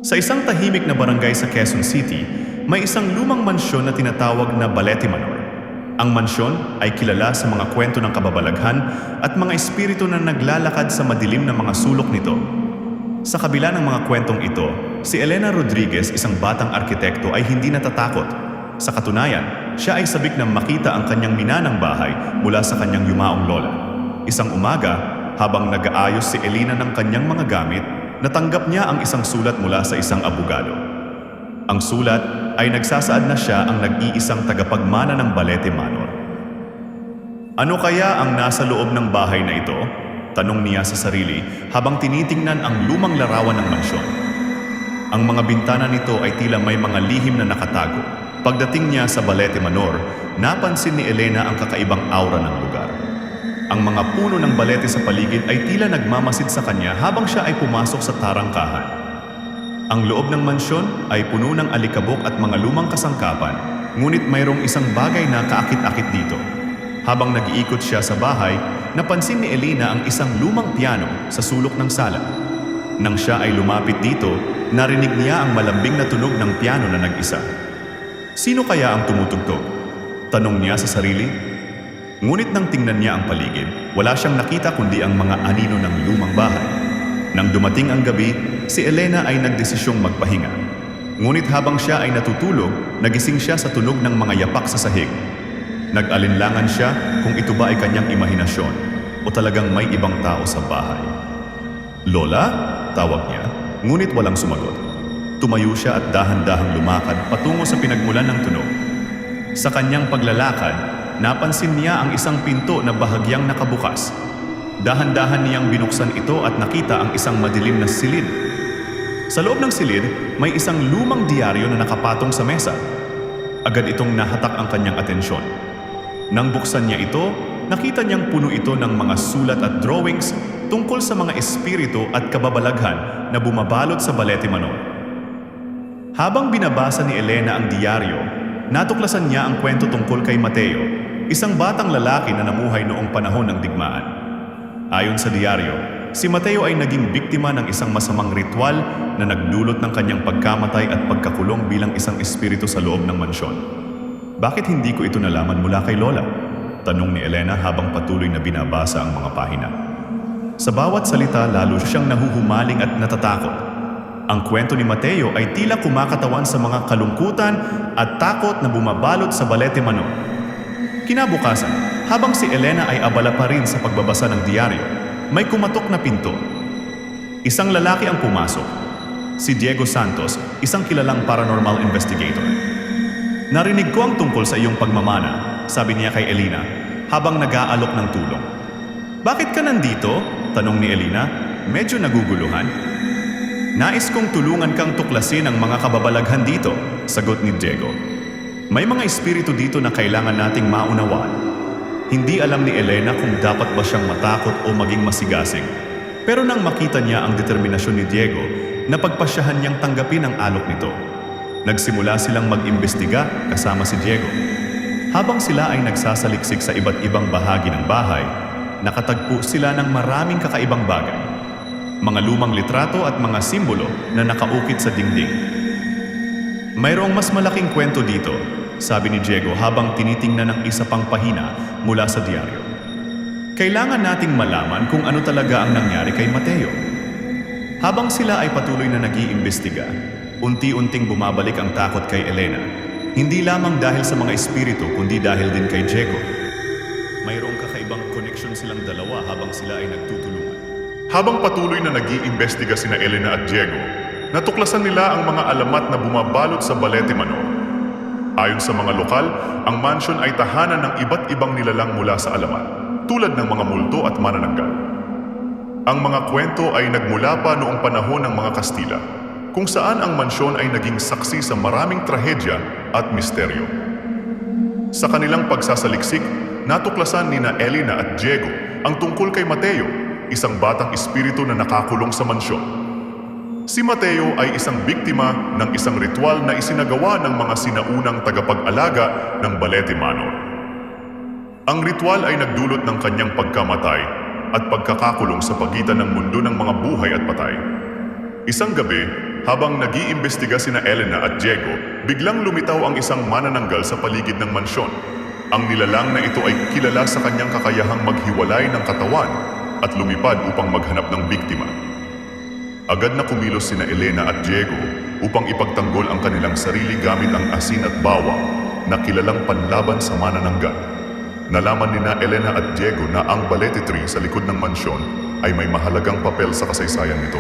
Sa isang tahimik na barangay sa Quezon City, may isang lumang mansyon na tinatawag na Balete Manor. Ang mansyon ay kilala sa mga kwento ng kababalaghan at mga espiritu na naglalakad sa madilim na mga sulok nito. Sa kabila ng mga kwentong ito, si Elena Rodriguez, isang batang arkitekto, ay hindi natatakot. Sa katunayan, siya ay sabik na makita ang kanyang minanang bahay mula sa kanyang yumaong lola. Isang umaga, habang nag-aayos si Elena ng kanyang mga gamit, natanggap niya ang isang sulat mula sa isang abogado. Ang sulat ay nagsasaad na siya ang nag-iisang tagapagmana ng Balete Manor. Ano kaya ang nasa loob ng bahay na ito? Tanong niya sa sarili habang tinitingnan ang lumang larawan ng mansyon. Ang mga bintana nito ay tila may mga lihim na nakatago. Pagdating niya sa Balete Manor, napansin ni Elena ang kakaibang aura ng lugar. Ang mga puno ng balete sa paligid ay tila nagmamasid sa kanya habang siya ay pumasok sa tarangkahan. Ang loob ng mansyon ay puno ng alikabok at mga lumang kasangkapan, ngunit mayroong isang bagay na kaakit-akit dito. Habang nag-iikot siya sa bahay, napansin ni Elena ang isang lumang piano sa sulok ng sala. Nang siya ay lumapit dito, narinig niya ang malambing na tunog ng piano na nag-isa. Sino kaya ang tumutugtog? Tanong niya sa sarili. Ngunit nang tingnan niya ang paligid, wala siyang nakita kundi ang mga anino ng lumang bahay. Nang dumating ang gabi, si Elena ay nagdesisyong magpahinga. Ngunit habang siya ay natutulog, nagising siya sa tunog ng mga yapak sa sahig. Nag-alinlangan siya kung ito ba ay kanyang imahinasyon o talagang may ibang tao sa bahay. "Lola?" tawag niya, ngunit walang sumagot. Tumayo siya at dahan-dahang lumakad patungo sa pinagmulan ng tunog. Sa kanyang paglalakad, napansin niya ang isang pinto na bahagyang nakabukas. Dahan-dahan niyang binuksan ito at nakita ang isang madilim na silid. Sa loob ng silid, may isang lumang diaryo na nakapatong sa mesa. Agad itong nahatak ang kanyang atensyon. Nang buksan niya ito, nakita niyang puno ito ng mga sulat at drawings tungkol sa mga espiritu at kababalaghan na bumabalot sa Balete Manor. Habang binabasa ni Elena ang diaryo, natuklasan niya ang kwento tungkol kay Mateo, isang batang lalaki na namuhay noong panahon ng digmaan. Ayon sa diaryo, si Mateo ay naging biktima ng isang masamang ritual na nagdulot ng kanyang pagkamatay at pagkakulong bilang isang espiritu sa loob ng mansyon. "Bakit hindi ko ito nalaman mula kay Lola?" tanong ni Elena habang patuloy na binabasa ang mga pahina. Sa bawat salita, lalo siyang nahuhumaling at natatakot. Ang kwento ni Mateo ay tila kumakatawan sa mga kalungkutan at takot na bumabalot sa Balete Manor. Kinabukasan, habang si Elena ay abala pa rin sa pagbabasa ng diaryo, may kumatok na pinto. Isang lalaki ang pumasok. Si Diego Santos, isang kilalang paranormal investigator. "Narinig ko ang tungkol sa iyong pagmamana," sabi niya kay Elena habang nag-aalok ng tulong. "Bakit ka nandito?" tanong ni Elena, medyo naguguluhan. "Nais kong tulungan kang tuklasin ang mga kababalaghan dito," sagot ni Diego. "May mga espiritu dito na kailangan nating maunawaan." Hindi alam ni Elena kung dapat ba siyang matakot o maging masigasig. Pero nang makita niya ang determinasyon ni Diego, napagpasyahan niyang tanggapin ang alok nito. Nagsimula silang mag-imbestiga kasama si Diego. Habang sila ay nagsasaliksik sa iba't ibang bahagi ng bahay, nakatagpo sila ng maraming kakaibang bagay. Mga lumang litrato at mga simbolo na nakaukit sa dingding. "Mayroong mas malaking kwento dito," sabi ni Diego habang tinitingnan ang isa pang pahina mula sa diaryo. "Kailangan nating malaman kung ano talaga ang nangyari kay Mateo." Habang sila ay patuloy na nag-iimbestiga, unti-unting bumabalik ang takot kay Elena. Hindi lamang dahil sa mga espiritu kundi dahil din kay Diego. Mayroong kakaibang connection silang dalawa habang sila ay nagtutulungan. Habang patuloy na nag-iimbestiga sina Elena at Diego, natuklasan nila ang mga alamat na bumabalot sa Balete Manor. Ayon sa mga lokal, ang mansyon ay tahanan ng iba't ibang nilalang mula sa alamat, tulad ng mga multo at manananggal. Ang mga kwento ay nagmula pa noong panahon ng mga Kastila, kung saan ang mansyon ay naging saksi sa maraming trahedya at misteryo. Sa kanilang pagsasaliksik, natuklasan nina Elena at Diego ang tungkol kay Mateo, isang batang espiritu na nakakulong sa mansyon. Si Mateo ay isang biktima ng isang ritual na isinagawa ng mga sinaunang tagapag-alaga ng Balete Manor. Ang ritual ay nagdulot ng kanyang pagkamatay at pagkakakulong sa pagitan ng mundo ng mga buhay at patay. Isang gabi, habang nag-iimbestiga sina Elena at Diego, biglang lumitaw ang isang manananggal sa paligid ng mansyon. Ang nilalang na ito ay kilala sa kanyang kakayahang maghiwalay ng katawan at lumipad upang maghanap ng biktima. Agad na kumilos sina Elena at Diego upang ipagtanggol ang kanilang sarili gamit ang asin at bawang na kilalang panlaban sa manananggal. Nalaman nina Elena at Diego na ang balete tree sa likod ng mansyon ay may mahalagang papel sa kasaysayan nito.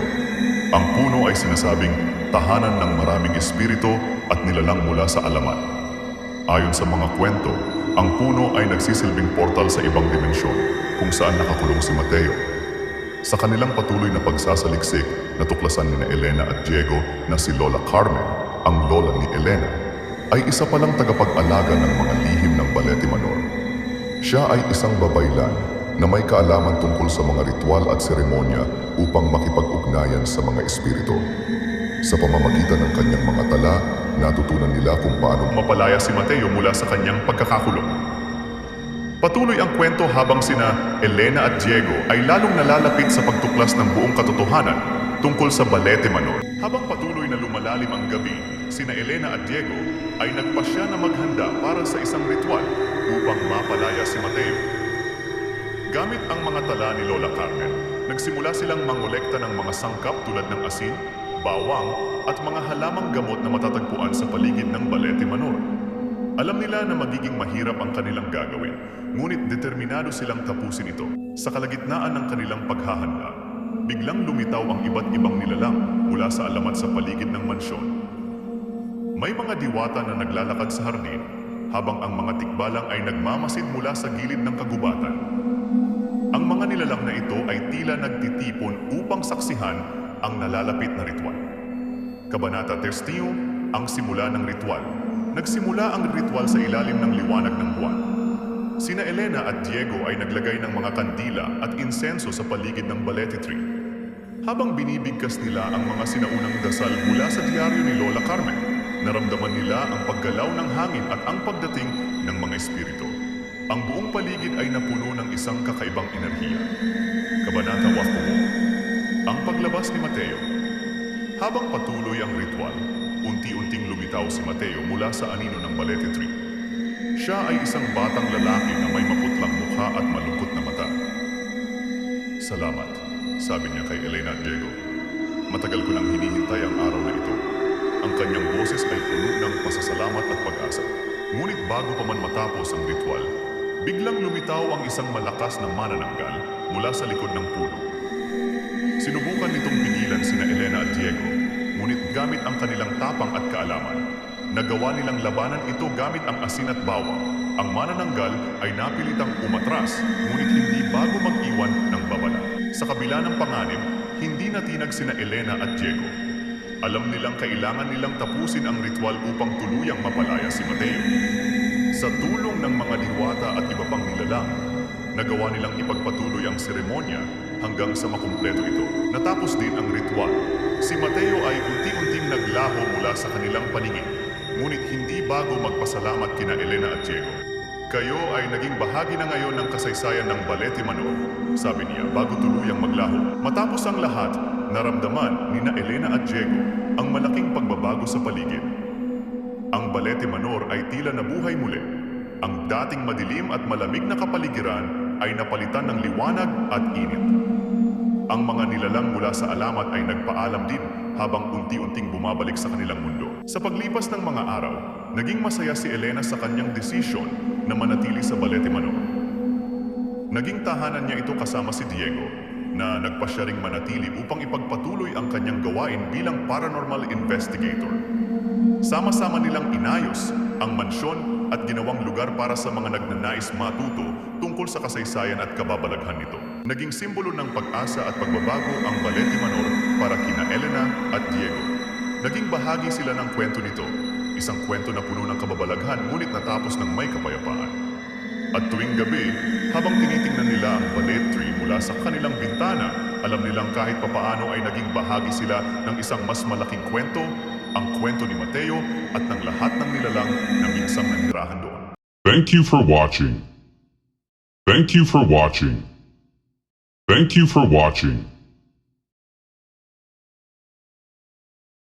Ang puno ay sinasabing tahanan ng maraming espiritu at nilalang mula sa alamat. Ayon sa mga kwento, ang puno ay nagsisilbing portal sa ibang dimensyon kung saan nakakulong si Mateo. Sa kanilang patuloy na pagsasaliksik, natuklasan ni Elena at Diego na si Lola Carmen, ang lola ni Elena, ay isa palang tagapag-alaga ng mga lihim ng Balete Manor. Siya ay isang babaylan na may kaalaman tungkol sa mga ritual at seremonya upang makipag-ugnayan sa mga espiritu. Sa pamamagitan ng kanyang mga tala, natutunan nila kung paano mapalaya si Mateo mula sa kanyang pagkakakulong. Patuloy ang kwento habang sina Elena at Diego ay lalong nalalapit sa pagtuklas ng buong katotohanan tungkol sa Balete Manor. Habang patuloy na lumalalim ang gabi, sina Elena at Diego ay nagpasya na maghanda para sa isang ritual upang mapalaya si Mateo. Gamit ang mga tala ni Lola Carmen, nagsimula silang mangolekta ng mga sangkap tulad ng asin, bawang at mga halamang gamot na matatagpuan sa paligid ng Balete Manor. Alam nila na magiging mahirap ang kanilang gagawin, ngunit determinado silang tapusin ito. Sa kalagitnaan ng kanilang paghahanda, biglang lumitaw ang iba't ibang nilalang mula sa alamat sa paligid ng mansyon. May mga diwata na naglalakad sa hardin, habang ang mga tikbalang ay nagmamasid mula sa gilid ng kagubatan. Ang mga nilalang na ito ay tila nagtitipon upang saksihan ang nalalapit na ritual. Kabanata 31, ang simula ng ritual. Nagsimula ang ritual sa ilalim ng liwanag ng buwan. Sina Elena at Diego ay naglagay ng mga kandila at insenso sa paligid ng Balete tree. Habang binibigkas nila ang mga sinaunang dasal mula sa diaryo ni Lola Carmen, naramdaman nila ang paggalaw ng hangin at ang pagdating ng mga espiritu. Ang buong paligid ay napuno ng isang kakaibang enerhiya. Kabanata 8, ang paglabas ni Mateo. Habang patuloy ang ritual, unti-unting lumitaw si Mateo mula sa anino ng Balete tree. Siya ay isang batang lalaki na may maputlang mukha at malungkot na mata. Salamat, sabi niya kay Elena at Diego. Matagal ko nang hinihintay ang araw na ito. Ang kanyang boses ay puno ng pasasalamat at pag-asa. Ngunit bago pa man matapos ang ritual, biglang lumitaw ang isang malakas na manananggal mula sa likod ng puno. Sinubukan nitong pigilan sina Elena at Diego, ngunit gamit ang kanilang tapang at kaalaman, nagawa nilang labanan ito gamit ang asin at bawang. Ang manananggal ay napilitang umatras, ngunit hindi bago mag-iwan ng babala. Sa kabila ng panganib, hindi natinag sina Elena at Diego. Alam nilang kailangan nilang tapusin ang ritual upang tuluyang mapalaya si Mateo. Sa tulong ng mga diwata at iba pang nilalang, nagawa nilang ipagpatuloy ang seremonya hanggang sa makumpleto ito. Natapos din ang ritual. Si Mateo ay unti-unting naglaho mula sa kanilang paningin, ngunit hindi bago magpasalamat kina Elena at Diego. Kayo ay naging bahagi na ngayon ng kasaysayan ng Balete Manor, sabi niya bago tuluyang maglaho. Matapos ang lahat, naramdaman ni Elena at Diego ang malaking pagbabago sa paligid. Ang Balete Manor ay tila nabuhay muli. Ang dating madilim at malamig na kapaligiran ay napalitan ng liwanag at init. Ang mga nilalang mula sa alamat ay nagpaalam din habang unti-unting bumabalik sa kanilang mundo. Sa paglipas ng mga araw, naging masaya si Elena sa kanyang desisyon na manatili sa Balete Manor. Naging tahanan niya ito kasama si Diego, na nagpasya ring manatili upang ipagpatuloy ang kanyang gawain bilang paranormal investigator. Sama-sama nilang inayos ang mansyon at ginawang lugar para sa mga nagnanais matuto tungkol sa kasaysayan at kababalaghan nito. Naging simbolo ng pag-asa at pagbabago ang Balete Manor para kina Elena at Diego. Naging bahagi sila ng kwento nito, isang kwento na puno ng kababalaghan ngunit natapos ng may kapayapaan. At tuwing gabi, habang tinitingnan nila ang balete tree mula sa kanilang bintana, alam nilang kahit papaano ay naging bahagi sila ng isang mas malaking kwento, ang kwento ni Mateo at ng lahat ng nilalang na minsang nanirahan doon. Thank you for watching. Thank you for watching. Thank you for watching.